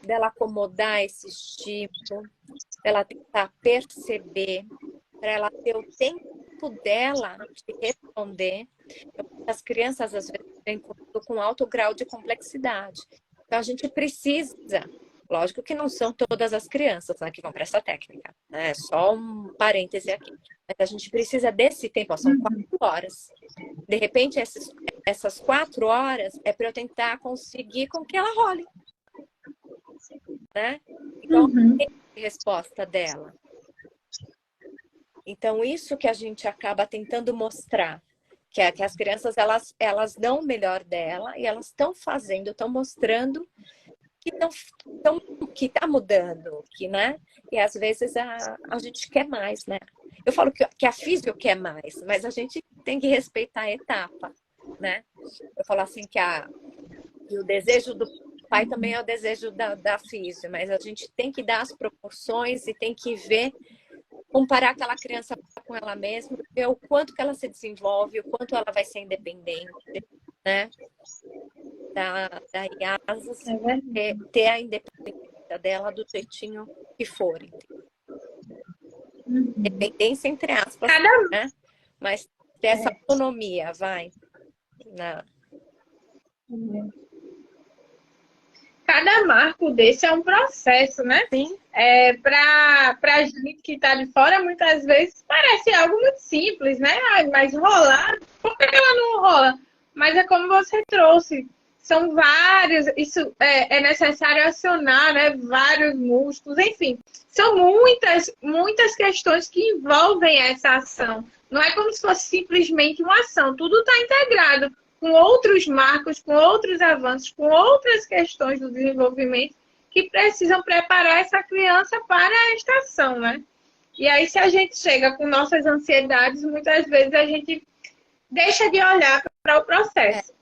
dela acomodar esse estímulo, dela tentar perceber, para ela ter o tempo dela de responder. As crianças, às vezes, vêm com alto grau de complexidade. Então, a gente precisa, lógico que não são todas as crianças, né, que vão para essa técnica, né? Só um parêntese aqui. Mas a gente precisa desse tempo, ó, são 4 horas. De repente, essas 4 horas é para eu tentar conseguir com que ela role, né? Então, tem a resposta dela. Então, isso que a gente acaba tentando mostrar, que as crianças, elas dão o melhor dela e elas estão fazendo, estão mostrando que tá mudando, que, né? E às vezes a gente quer mais, né? Eu falo que a físio quer mais, mas a gente tem que respeitar a etapa, né? Eu falo assim que o desejo do pai também é o desejo da físio, mas a gente tem que dar as proporções e tem que ver, comparar aquela criança com ela mesma, ver o quanto que ela se desenvolve, o quanto ela vai ser independente, né? Da IASAS, ter a independência dela do jeitinho que for. Dependência entre aspas, né? Mas ter essa autonomia, vai. Cada marco desse é um processo, né? Sim. Para a gente que está de fora, muitas vezes parece algo muito simples, né? Mas rolar, por que ela não rola? Mas é como você trouxe, são vários, isso é necessário acionar, né? Vários músculos, enfim. São muitas questões que envolvem essa ação. Não é como se fosse simplesmente uma ação, tudo está integrado com outros marcos, com outros avanços, com outras questões do desenvolvimento que precisam preparar essa criança para a estação, né? E aí, se a gente chega com nossas ansiedades, muitas vezes a gente deixa de olhar para o processo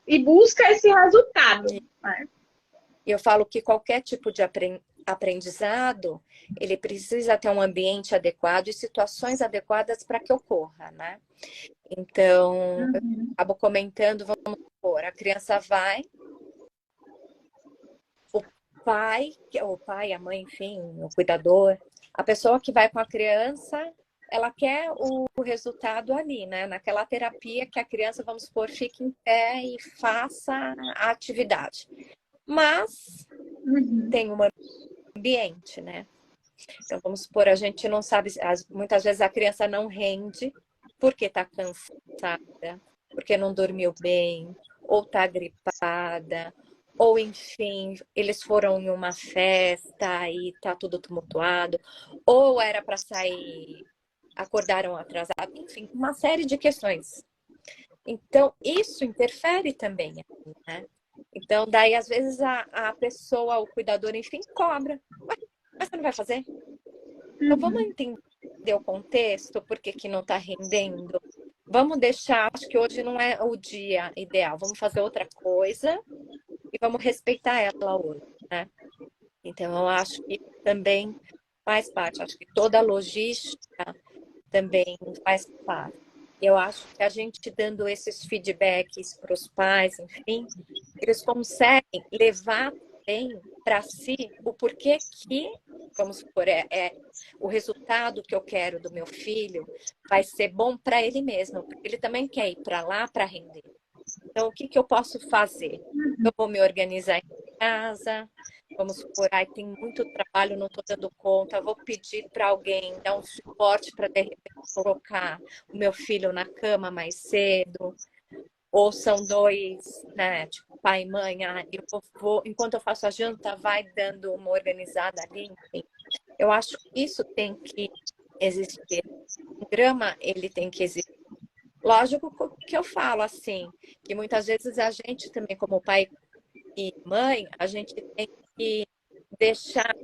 e busca esse resultado. Né? Eu falo que qualquer tipo de aprendizado, ele precisa ter um ambiente adequado e situações adequadas para que ocorra, né? Então, eu acabo comentando, vamos supor, a criança vai, o pai, a mãe, enfim, o cuidador, a pessoa que vai com a criança, ela quer o resultado ali, né? Naquela terapia que a criança, vamos supor, fique em pé e faça a atividade. Mas tem um ambiente, né? Então, vamos supor, a gente não sabe, muitas vezes a criança não rende porque está cansada, porque não dormiu bem, ou está gripada, ou enfim, eles foram em uma festa e está tudo tumultuado, ou era para sair, acordaram atrasado, enfim, uma série de questões. Então, isso interfere também, né? Então, daí, às vezes, a pessoa, o cuidador, enfim, cobra. Mas você não vai fazer? Então, vamos entender o contexto, por que não está rendendo? Vamos deixar, acho que hoje não é o dia ideal, vamos fazer outra coisa e vamos respeitar ela hoje, né? Então, eu acho que também faz parte, acho que toda a logística também faz parte. Eu acho que a gente dando esses feedbacks para os pais, enfim, eles conseguem levar bem para si o porquê que, vamos supor, o resultado que eu quero do meu filho vai ser bom para ele mesmo, porque ele também quer ir para lá para render. Então, o que eu posso fazer? Eu vou me organizar em casa, vamos supor, tem muito trabalho, não estou dando conta, vou pedir para alguém dar um suporte para, de repente, colocar o meu filho na cama mais cedo, ou são dois, né, tipo pai e mãe, enquanto eu faço a janta, vai dando uma organizada ali, enfim. Eu acho que isso tem que existir. O programa, ele tem que existir. Lógico que eu falo assim, que muitas vezes a gente também, como pai e mãe, a gente tem que deixar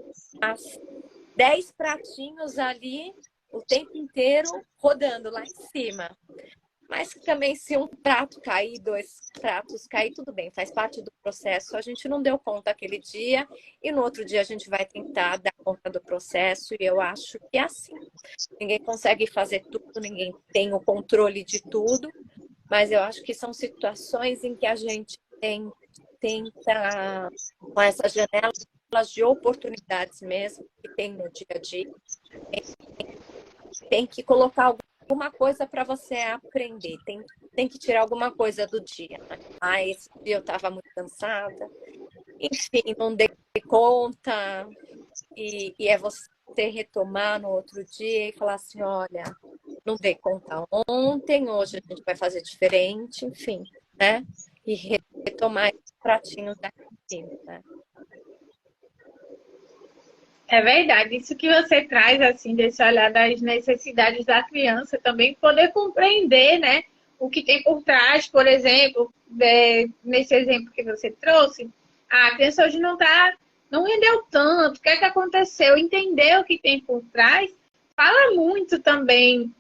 10 pratinhos ali o tempo inteiro rodando lá em cima. Mas também se um prato cair, 2 pratos cair, tudo bem, faz parte do processo. A gente não deu conta aquele dia e no outro dia a gente vai tentar dar conta do processo e eu acho que é assim. Ninguém consegue fazer tudo, ninguém tem o controle de tudo, mas eu acho que são situações em que a gente tem tenta, com essas janelas de oportunidades mesmo que tem no dia a dia, tem que colocar alguma coisa para você aprender, tem que tirar alguma coisa do dia, né? Ah, esse dia eu estava muito cansada, enfim, não dei conta, e é você retomar no outro dia e falar assim, olha, não dei conta ontem, hoje a gente vai fazer diferente, enfim, né? E retomar esse pratinho daqui, né? É verdade, isso que você traz, assim, desse olhar das necessidades da criança, também poder compreender, né, o que tem por trás, por exemplo, nesse exemplo que você trouxe, a criança hoje não rendeu tanto, o que é que aconteceu, entender o que tem por trás, fala muito também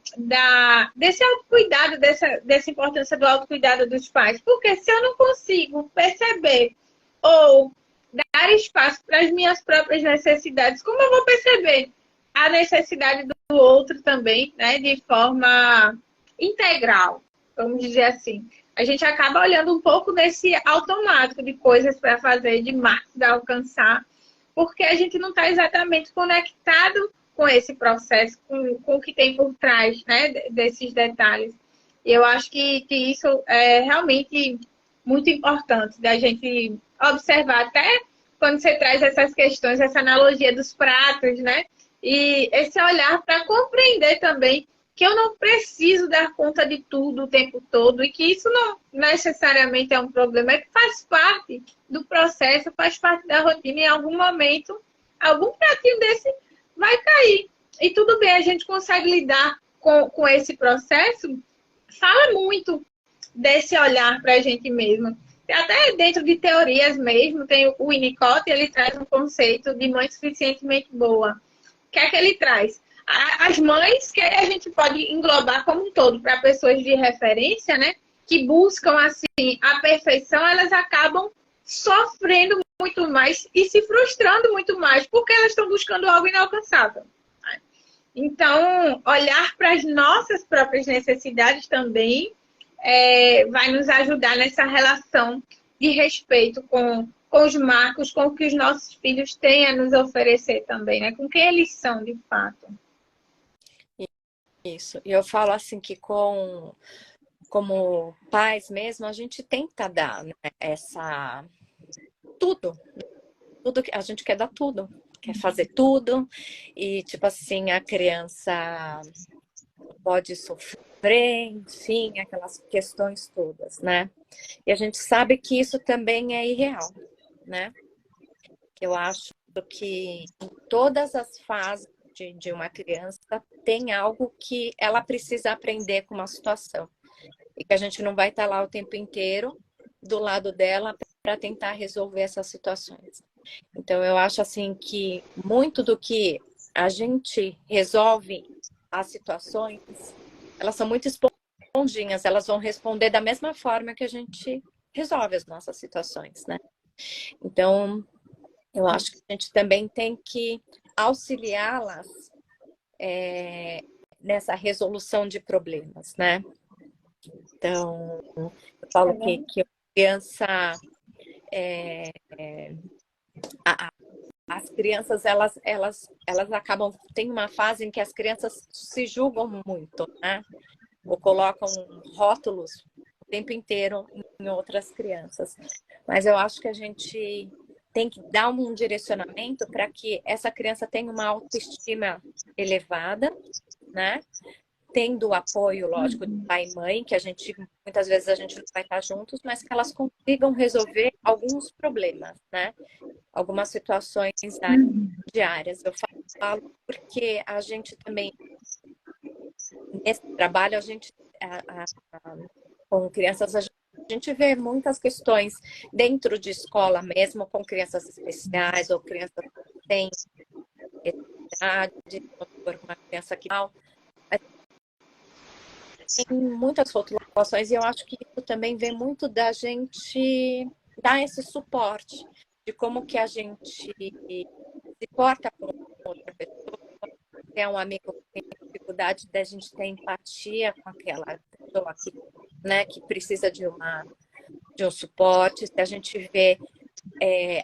desse autocuidado, dessa importância do autocuidado dos pais, porque se eu não consigo perceber ou dar espaço para as minhas próprias necessidades, como eu vou perceber a necessidade do outro também, né, de forma integral, vamos dizer assim. A gente acaba olhando um pouco nesse automático de coisas para fazer, de marcos a alcançar, porque a gente não está exatamente conectado com esse processo, com o que tem por trás, né, desses detalhes. E eu acho que isso é realmente muito importante da gente observar, até quando você traz essas questões, essa analogia dos pratos, né? E esse olhar para compreender também que eu não preciso dar conta de tudo o tempo todo e que isso não necessariamente é um problema, é que faz parte do processo, faz parte da rotina. Em algum momento, algum pratinho desse vai cair. E tudo bem, a gente consegue lidar com esse processo. Fala muito desse olhar para a gente mesma. Até dentro de teorias mesmo, tem o Winnicott, ele traz um conceito de mãe suficientemente boa. O que é que ele traz? As mães, que a gente pode englobar como um todo, para pessoas de referência, né? Que buscam, assim, a perfeição, elas acabam sofrendo muito mais e se frustrando muito mais, porque elas estão buscando algo inalcançável. Então, olhar para as nossas próprias necessidades também vai nos ajudar nessa relação de respeito com os marcos, com o que os nossos filhos têm a nos oferecer também, né? Com quem eles são, de fato. Isso. E eu falo assim que como pais mesmo, a gente tenta dar, né, tudo que a gente quer dar tudo, quer fazer tudo, e tipo assim, a criança pode sofrer, enfim, aquelas questões todas, né? E a gente sabe que isso também é irreal, né? Eu acho que em todas as fases de uma criança tem algo que ela precisa aprender com uma situação. E que a gente não vai estar lá o tempo inteiro do lado dela para tentar resolver essas situações. Então, eu acho assim que muito do que a gente resolve as situações, elas são muito esponjinhas, elas vão responder da mesma forma que a gente resolve as nossas situações, né? Então, eu acho que a gente também tem que auxiliá-las nessa resolução de problemas, né? Então, eu falo que a criança, as crianças, elas acabam, tem uma fase em que as crianças se julgam muito, né? Ou colocam rótulos o tempo inteiro em outras crianças. Mas eu acho que a gente tem que dar um direcionamento para que essa criança tenha uma autoestima elevada, né? Tendo o apoio, lógico, de pai e mãe, que muitas vezes a gente não vai estar juntos, mas que elas consigam resolver alguns problemas, né? Algumas situações diárias. Eu falo porque a gente também, nesse trabalho, com crianças, a gente vê muitas questões dentro de escola mesmo, com crianças especiais ou crianças que têm idade, uma criança que não. Tem muitas rotulações e eu acho que isso também vem muito da gente dar esse suporte de como que a gente se porta com outra pessoa, é um amigo que tem dificuldade da gente ter empatia com aquela pessoa que, né, que precisa de um suporte, se a gente vê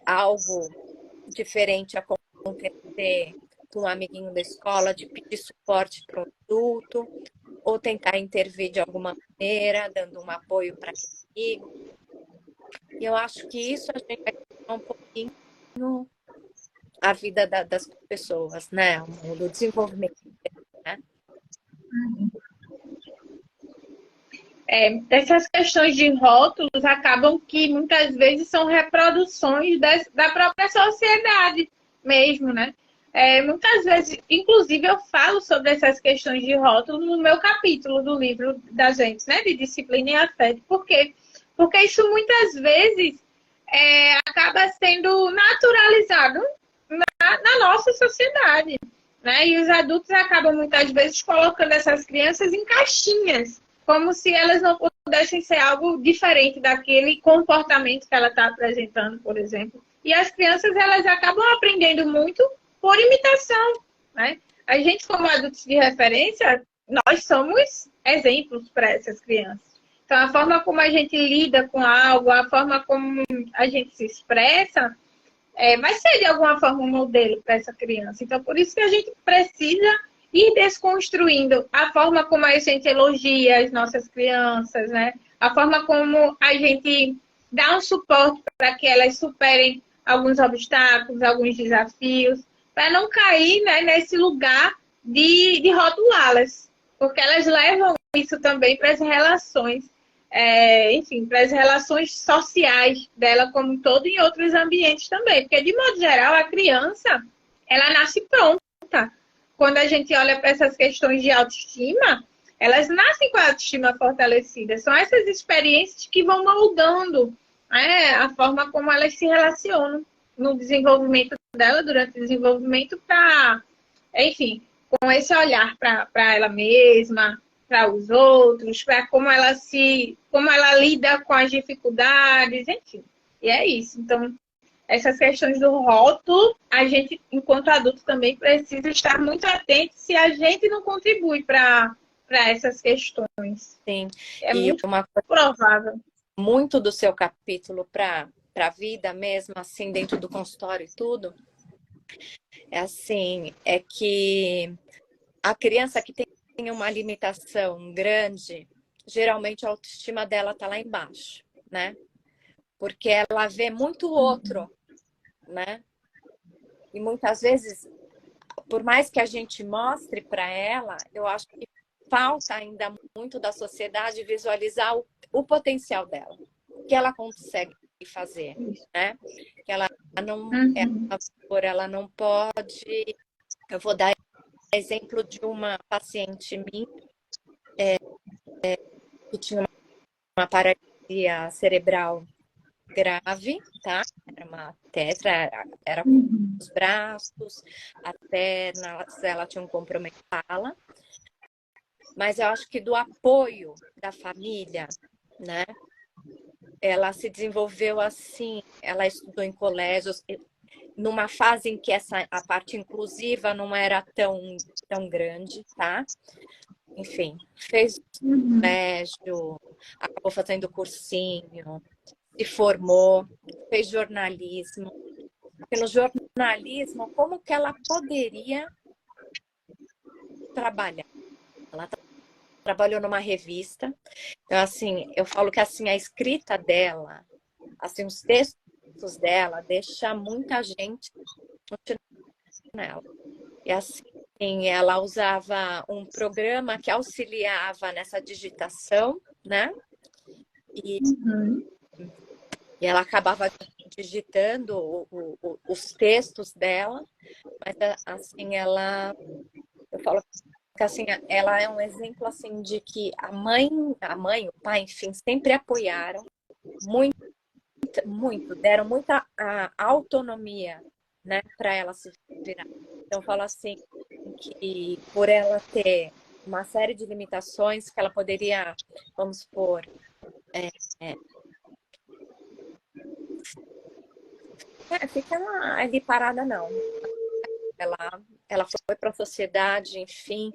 algo diferente acontecer com um amiguinho da escola, de pedir suporte para um adulto, ou tentar intervir de alguma maneira, dando um apoio para aquele amigo. E eu acho que isso a gente vai tornar um pouquinho a vida das pessoas, né? Do desenvolvimento, né? Essas questões de rótulos acabam que muitas vezes são reproduções da própria sociedade mesmo, né? Muitas vezes, inclusive, eu falo sobre essas questões de rótulos no meu capítulo do livro da gente, né? De disciplina e afeto. Por quê? Porque isso muitas vezes acaba sendo naturalizado na nossa sociedade, né? E os adultos acabam muitas vezes colocando essas crianças em caixinhas, como se elas não pudessem ser algo diferente daquele comportamento que ela está apresentando, por exemplo. E as crianças, elas acabam aprendendo muito por imitação, né? A gente, como adultos de referência, nós somos exemplos para essas crianças. Então, a forma como a gente lida com algo, a forma como a gente se expressa, vai ser de alguma forma um modelo para essa criança. Então, por isso que a gente precisa ir desconstruindo a forma como a gente elogia as nossas crianças, né? A forma como a gente dá um suporte para que elas superem alguns obstáculos, alguns desafios, para não cair, né, nesse lugar de rotulá-las, porque elas levam isso também para as relações, enfim, para as relações sociais dela como um todo e em outros ambientes também, porque de modo geral a criança, ela nasce pronta. Quando a gente olha para essas questões de autoestima, elas nascem com a autoestima fortalecida. São essas experiências que vão moldando, né, a forma como elas se relacionam no desenvolvimento dela, durante o desenvolvimento, para, enfim, com esse olhar para ela mesma, para os outros, para como ela lida com as dificuldades, enfim. E é isso. Então, essas questões do rótulo, a gente, enquanto adulto, também precisa estar muito atento se a gente não contribui para essas questões. Sim. É e muito uma coisa provável. muito do seu capítulo para a vida mesmo, assim, dentro do consultório e tudo, é que a criança que tem uma limitação grande, geralmente a autoestima dela tá lá embaixo, né? Porque ela vê muito outro, né? E muitas vezes, por mais que a gente mostre para ela, eu acho que falta ainda muito da sociedade visualizar o potencial dela, o que ela consegue fazer, né? Que ela não pode. Eu vou dar exemplo de uma paciente minha que tinha uma paralisia cerebral grave, tá? Era uma tetra, era com os braços, a perna, ela tinha um comprometimento de fala. Mas eu acho que do apoio da família, né? Ela se desenvolveu assim, ela estudou em colégios, numa fase em que a parte inclusiva não era tão grande, tá? Enfim, fez colégio, acabou fazendo cursinho, se formou, fez jornalismo. Porque no jornalismo, como que ela poderia trabalhar? Ela trabalhou numa revista. Então, assim, eu falo que assim, a escrita dela, assim, os textos dela, deixa muita gente nela. E assim, ela usava um programa que auxiliava nessa digitação, né? E ela acabava digitando os textos dela, mas assim, eu falo que assim, ela é um exemplo assim de que a mãe, o pai, enfim, sempre apoiaram muito, deram muita autonomia, né, para ela se virar. Então, eu falo assim que por ela ter uma série de limitações que ela poderia, vamos supor, fica ali parada, não. Ela foi para a sociedade, enfim,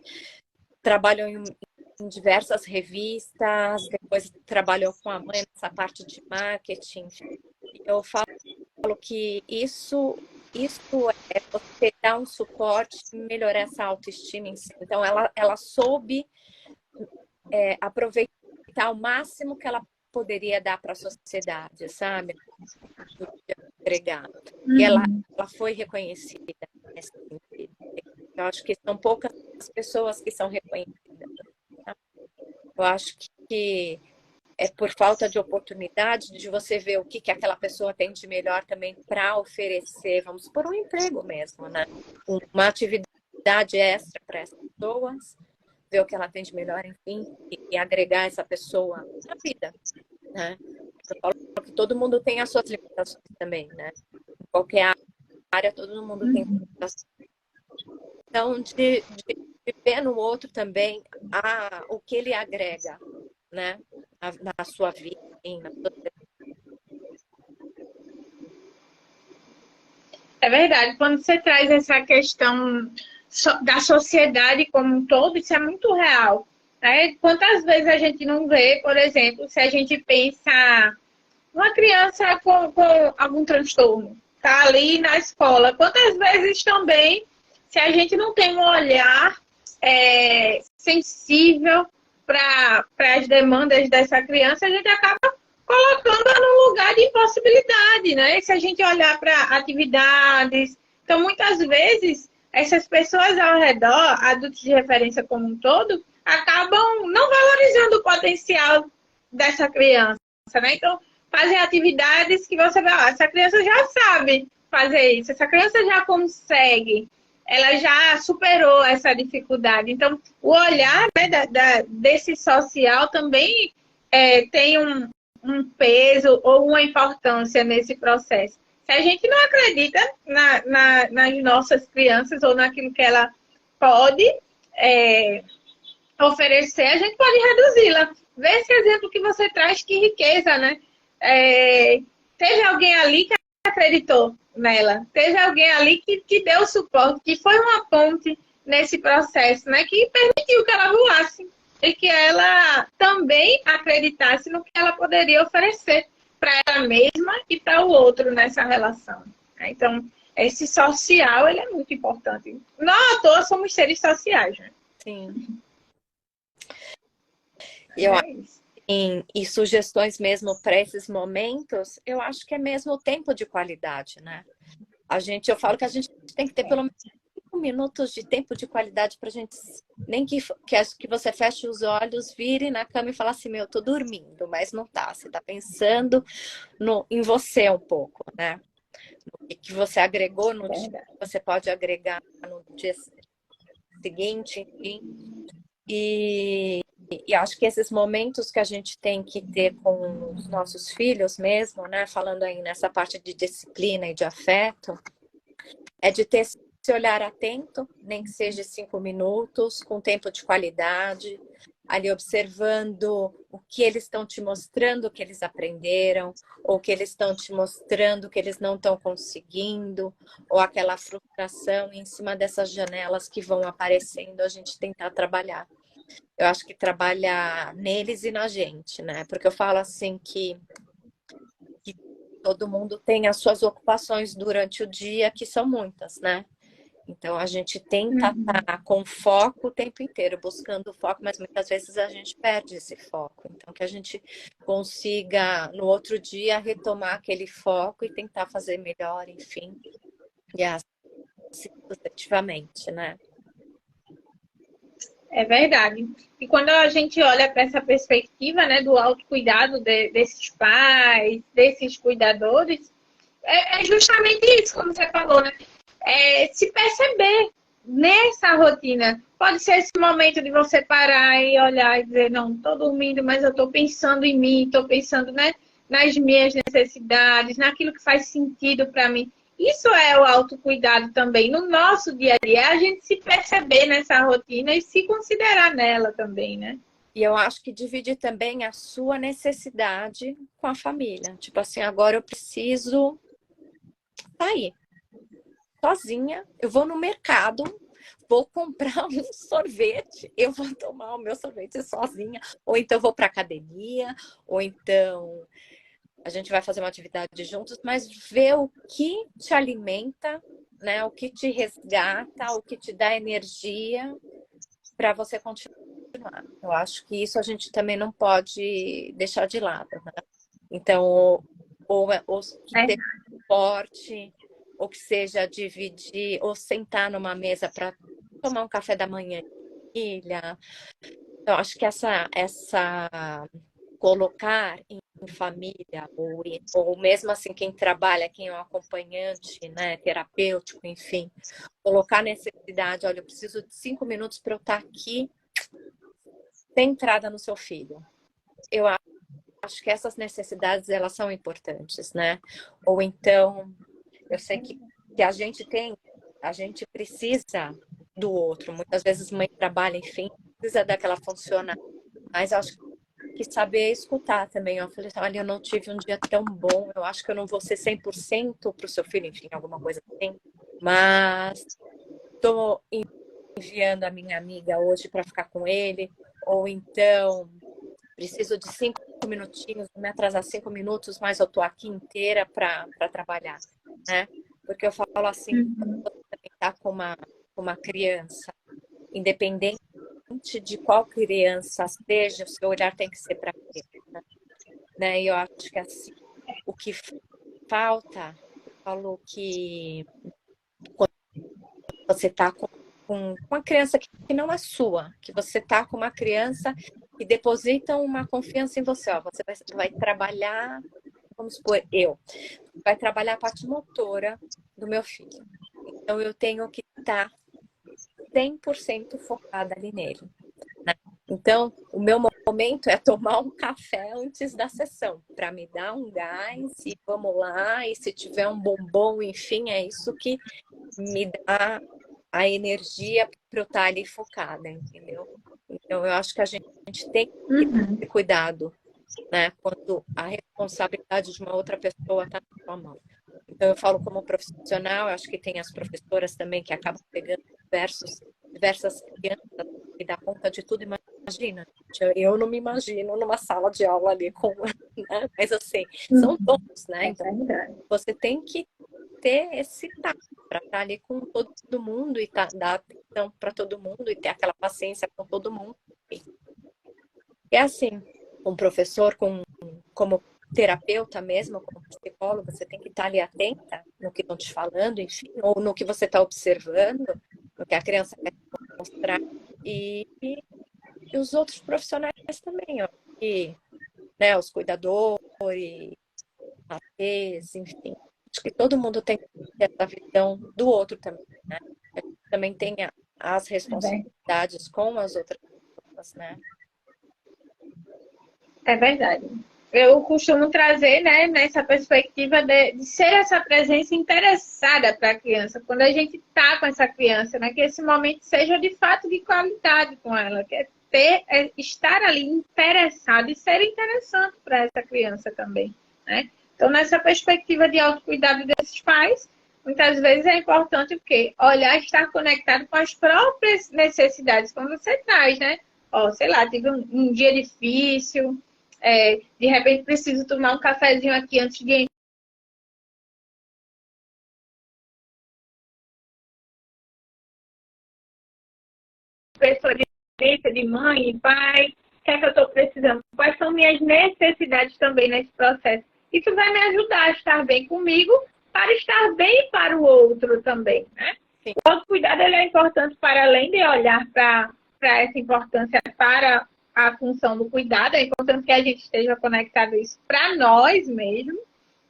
trabalhou em diversas revistas, depois trabalhou com a mãe nessa parte de marketing. Eu falo que isso é você dar um suporte e melhorar essa autoestima em si. Então, ela soube aproveitar o máximo que ela poderia dar para a sociedade, sabe? Agregar. E ela foi reconhecida nesse sentido. Eu acho que são poucas pessoas que são reconhecidas. Tá? Eu acho que é por falta de oportunidade de você ver o que aquela pessoa tem de melhor também para oferecer, vamos supor, um emprego mesmo, né? Uma atividade extra para essas pessoas, ver o que ela tem de melhor, enfim, e agregar essa pessoa na vida, né? Eu falo que todo mundo tem as suas limitações também, né? Em qualquer área, todo mundo tem limitações. Então, de ver no outro também o que ele agrega, né? Na sua vida, na sua... É verdade, quando você traz essa questão da sociedade como um todo, isso é muito real. Né? Quantas vezes a gente não vê, por exemplo, se a gente pensa uma criança com algum transtorno, tá ali na escola, quantas vezes também, se a gente não tem um olhar sensível para as demandas dessa criança, a gente acaba colocando-a num lugar de impossibilidade, né? Se a gente olhar para atividades. Então, muitas vezes, essas pessoas ao redor, adultos de referência como um todo, acabam não valorizando o potencial dessa criança, né? Então, fazem atividades que você vai, essa criança já sabe fazer isso, essa criança já consegue, ela já superou essa dificuldade. Então, o olhar, né, desse social também tem um peso ou uma importância nesse processo. Se a gente não acredita nas nossas crianças ou naquilo que ela pode oferecer, a gente pode reduzi-la. Vê esse exemplo que você traz, que riqueza, né? Teve alguém ali que acreditou nela, teve alguém ali que deu suporte, que foi uma ponte nesse processo, né? Que permitiu que ela voasse e que ela também acreditasse no que ela poderia oferecer para ela mesma e para o outro nessa relação. Então, esse social, ele é muito importante. Não à toa somos seres sociais, né? Sim. E sugestões mesmo para esses momentos, eu acho que é mesmo o tempo de qualidade, né? Eu falo que a gente tem que ter pelo menos 5 minutos de tempo de qualidade para a gente, nem que você feche os olhos, vire na cama e fale assim, meu, eu tô dormindo, mas não tá. Você tá pensando em você um pouco, né? O que você agregou no dia, você pode agregar no dia seguinte, enfim. E acho que esses momentos que a gente tem que ter com os nossos filhos mesmo, né? Falando aí nessa parte de disciplina e de afeto, é de ter esse olhar atento, nem que seja 5 minutos, com tempo de qualidade, ali observando o que eles estão te mostrando que eles aprenderam, ou que eles estão te mostrando que eles não estão conseguindo, ou aquela frustração em cima dessas janelas que vão aparecendo, a gente tentar trabalhar. Eu acho que trabalha neles e na gente, né? Porque eu falo assim que todo mundo tem as suas ocupações durante o dia, que são muitas, né? Então a gente tenta estar com foco o tempo inteiro, buscando foco, mas muitas vezes a gente perde esse foco. Então que a gente consiga no outro dia retomar aquele foco e tentar fazer melhor, enfim. E assim sucessivamente, né? É verdade. E quando a gente olha para essa perspectiva, né, do autocuidado desses pais, desses cuidadores, é justamente isso, como você falou, né? Se perceber nessa rotina. Pode ser esse momento de você parar e olhar e dizer, não, estou dormindo, mas eu estou pensando em mim, estou pensando, né, nas minhas necessidades, naquilo que faz sentido para mim. Isso é o autocuidado também. No nosso dia a dia, a gente se perceber nessa rotina e se considerar nela também, né? E eu acho que divide também a sua necessidade com a família. Tipo assim, agora eu preciso sair sozinha. Eu vou no mercado, vou comprar um sorvete, eu vou tomar o meu sorvete sozinha, ou então vou para academia, ou então a gente vai fazer uma atividade juntos, mas ver o que te alimenta, né? O que te resgata, o que te dá energia para você continuar. Eu acho que isso a gente também não pode deixar de lado, né? Então, ou que É. seja esporte, ou que seja dividir, ou sentar numa mesa para tomar um café da manhã em família. Então, acho que essa colocar em família, ou mesmo assim quem trabalha, quem é um acompanhante, né, terapêutico, enfim, colocar necessidade, olha, eu preciso de 5 minutos para eu estar aqui centrada no seu filho. Eu acho que essas necessidades, elas são importantes, né? Ou então, eu sei que a gente precisa do outro. Muitas vezes mãe trabalha, enfim, precisa daquela funcionária. Mas eu acho que saber escutar também. Eu falei, olha, eu não tive um dia tão bom, eu acho que eu não vou ser 100% para o seu filho, enfim, alguma coisa assim. Mas estou enviando a minha amiga hoje para ficar com ele, ou então preciso de 5 minutinhos, vou me atrasar 5 minutos, mas eu estou aqui inteira para trabalhar, né? Porque eu falo assim, quando você está com uma criança, independente de qual criança seja, o seu olhar tem que ser para ele, né? E eu acho que assim, o que falta, eu falo que quando você está com uma criança que não é sua, que você está com uma criança que deposita uma confiança em você, ó, você vai trabalhar, vamos supor, vai trabalhar a parte motora do meu filho. Então eu tenho que estar 100% focada ali nele. Então, o meu momento é tomar um café antes da sessão, para me dar um gás e vamos lá, e se tiver um bombom, enfim, é isso que me dá a energia para eu estar ali focada, entendeu? Então, eu acho que a gente tem que ter cuidado, né? Quando a responsabilidade de uma outra pessoa está na sua mão. Então, eu falo como profissional, eu acho que tem as professoras também que acabam pegando diversas crianças e dá conta de tudo. Imagina, eu não me imagino numa sala de aula ali com, né? Mas assim, são todos, né? Então, você tem que ter esse tato para estar ali com todo mundo e dar atenção para todo mundo e ter aquela paciência com todo mundo. É assim, um professor como terapeuta mesmo, como psicólogo, você tem que estar ali atenta no que estão te falando, enfim, ou no que você está observando, no que a criança quer mostrar, e os outros profissionais também, ó, e, né, os cuidadores, ATs, enfim. Acho que todo mundo tem que ter essa visão do outro também, né? A gente também tem as responsabilidades com as outras pessoas, né? É verdade. Eu costumo trazer, né, nessa perspectiva de ser essa presença interessada para a criança, quando a gente está com essa criança, né, que esse momento seja de fato de qualidade com ela, que estar ali interessado e ser interessante para essa criança também, né? Então, nessa perspectiva de autocuidado desses pais, muitas vezes é importante o quê? Olhar, estar conectado com as próprias necessidades, como você traz, né? Ó, sei lá, tive um dia difícil, de repente preciso tomar um cafezinho aqui antes de pessoa de mãe e pai, o que é que eu estou precisando? Quais são minhas necessidades também nesse processo? Isso vai me ajudar a estar bem comigo, para estar bem para o outro também, né? Sim. O autocuidado ele é importante para além de olhar para essa importância para a função do cuidado, é importante que a gente esteja conectado a isso para nós mesmos,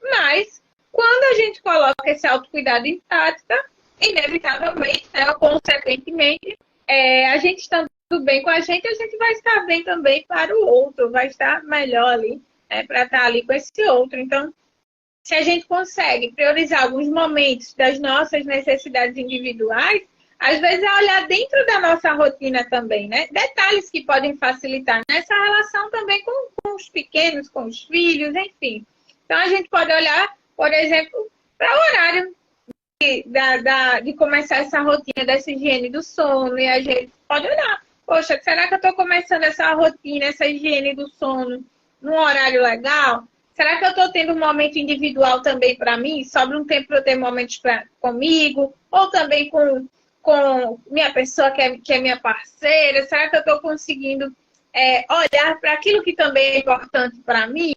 mas quando a gente coloca esse autocuidado em prática, inevitavelmente, né, consequentemente, a gente estando bem com a gente vai estar bem também para o outro, vai estar melhor ali, para estar ali com esse outro. Então, se a gente consegue priorizar alguns momentos das nossas necessidades individuais, às vezes é olhar dentro da nossa rotina também, né? Detalhes que podem facilitar nessa relação também com os pequenos, com os filhos, enfim. Então, a gente pode olhar, por exemplo, para o horário de começar essa rotina dessa higiene do sono, e a gente pode olhar, poxa, será que eu estou começando essa rotina, essa higiene do sono num horário legal? Será que eu estou tendo um momento individual também para mim? Sobra um tempo para eu ter momentos comigo? Ou também com minha pessoa que é minha parceira? Será que eu estou conseguindo olhar para aquilo que também é importante para mim?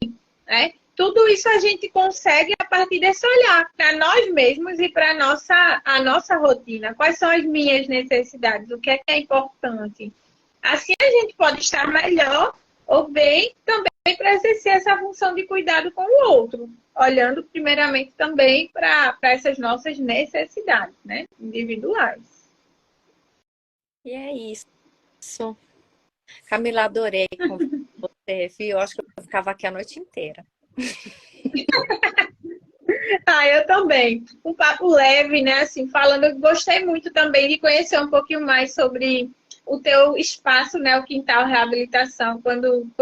Né? Tudo isso a gente consegue a partir desse olhar para nós mesmos e para a nossa rotina. Quais são as minhas necessidades? O que é importante? Assim a gente pode estar melhor ou bem também para exercer essa função de cuidado com o outro, olhando primeiramente também para essas nossas necessidades, né, individuais. E é isso. Camila, adorei com você, viu? Acho que eu ficava aqui a noite inteira. Eu também. Um papo leve, né? Assim, falando, eu gostei muito também de conhecer um pouquinho mais sobre o teu espaço, né? O Quintal Reabilitação. Quando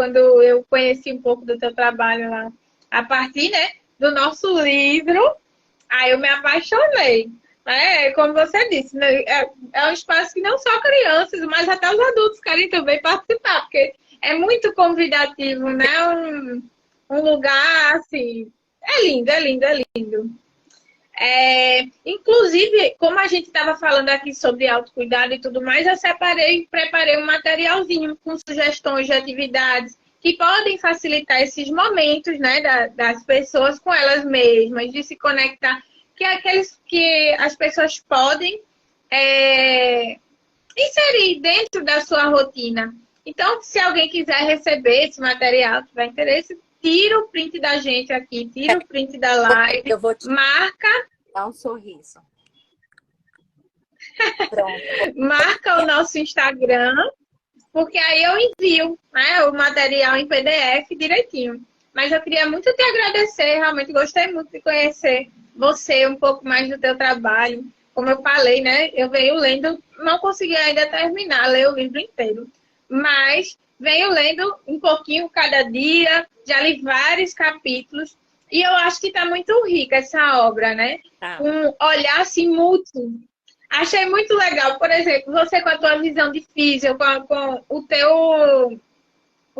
eu conheci um pouco do teu trabalho lá, a partir, né, do nosso livro, aí eu me apaixonei. Como você disse, né? É um espaço que não só crianças, mas até os adultos querem também participar, porque é muito convidativo, né? Um lugar, assim, é lindo, é lindo, é lindo. Inclusive, como a gente estava falando aqui sobre autocuidado e tudo mais, eu preparei um materialzinho com sugestões de atividades que podem facilitar esses momentos, né, das pessoas com elas mesmas, de se conectar, que é aqueles que as pessoas podem inserir dentro da sua rotina. Então, se alguém quiser receber esse material, tiver interesse, tira o print da gente aqui, tira o print da live, eu vou te marca. Dá um sorriso. Pronto. Marca o nosso Instagram, porque aí eu envio, né, o material em PDF direitinho. Mas eu queria muito te agradecer, realmente gostei muito de conhecer você, um pouco mais do teu trabalho. Como eu falei, né, eu venho lendo, não consegui ainda terminar, ler o livro inteiro, mas venho lendo um pouquinho cada dia, já li vários capítulos, e eu acho que está muito rica essa obra, né? Tá. Um olhar assim mútuo. Achei muito legal, por exemplo, você com a tua visão de físico, com o teu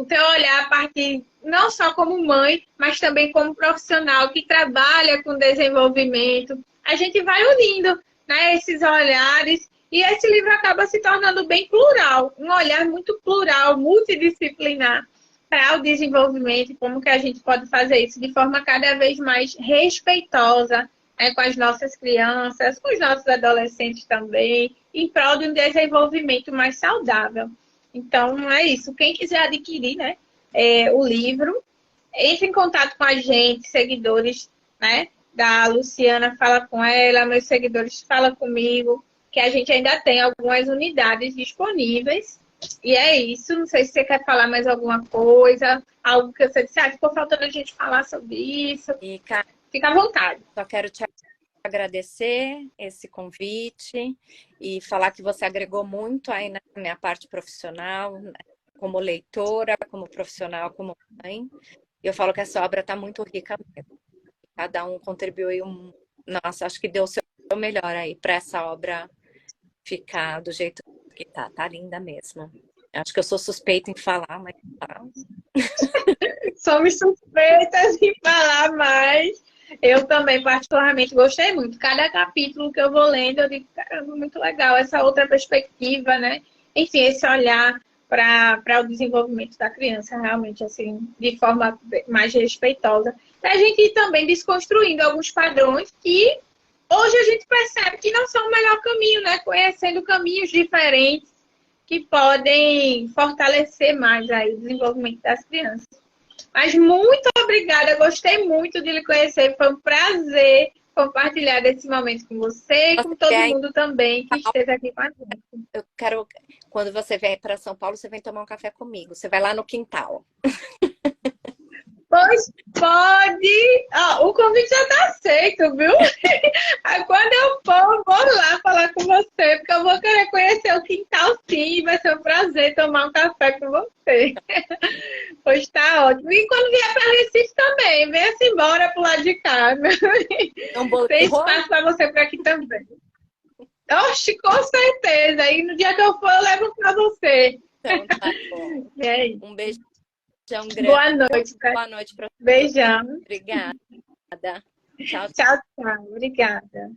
olhar a partir, não só como mãe, mas também como profissional que trabalha com desenvolvimento. A gente vai unindo, né, esses olhares, e esse livro acaba se tornando bem plural, um olhar muito plural, multidisciplinar para o desenvolvimento e como que a gente pode fazer isso de forma cada vez mais respeitosa, né, com as nossas crianças, com os nossos adolescentes também, em prol de um desenvolvimento mais saudável. Então, é isso. Quem quiser adquirir, né, o livro, entre em contato com a gente, seguidores, né, da Luciana, fala com ela, meus seguidores, fala comigo, que a gente ainda tem algumas unidades disponíveis. E é isso. Não sei se você quer falar mais alguma coisa, algo que você disse, ficou faltando a gente falar sobre isso. E, fica à vontade. Só quero te agradecer esse convite e falar que você agregou muito aí na minha parte profissional, como leitora, como profissional, como mãe. E eu falo que essa obra está muito rica mesmo. Cada um contribuiu Nossa, acho que deu o seu melhor aí para essa obra ficar do jeito que tá. Tá linda mesmo. Acho que eu sou suspeita em falar, mas tá. Somos suspeitas em falar mais. Eu também, particularmente, gostei muito. Cada capítulo que eu vou lendo, eu digo, caramba, muito legal. Essa outra perspectiva, né? Enfim, esse olhar para o desenvolvimento da criança, realmente, assim, de forma mais respeitosa. Para a gente ir também desconstruindo alguns padrões que hoje a gente percebe que não são o melhor caminho, né? Conhecendo caminhos diferentes que podem fortalecer mais aí o desenvolvimento das crianças. Mas muito obrigada, gostei muito de lhe conhecer, foi um prazer compartilhar esse momento com você e com todo mundo também que esteve aqui com a gente. Eu quero, quando você vier para São Paulo, você vem tomar um café comigo, você vai lá no quintal. Pois pode. O convite já está aceito, viu? Quando eu for, vou lá falar com você, porque eu vou querer conhecer o quintal sim. Vai ser um prazer tomar um café com você. Pois tá ótimo. E quando vier para Recife também, venha-se embora pro lado de cá. Tem espaço para você por aqui também. Oxe, com certeza. E no dia que eu for, eu levo para você. Então, tá bom. E aí? Um beijão grande. Boa noite. Boa noite para você. Beijão. Obrigada. Tchau, Tchau, tchau. Obrigada.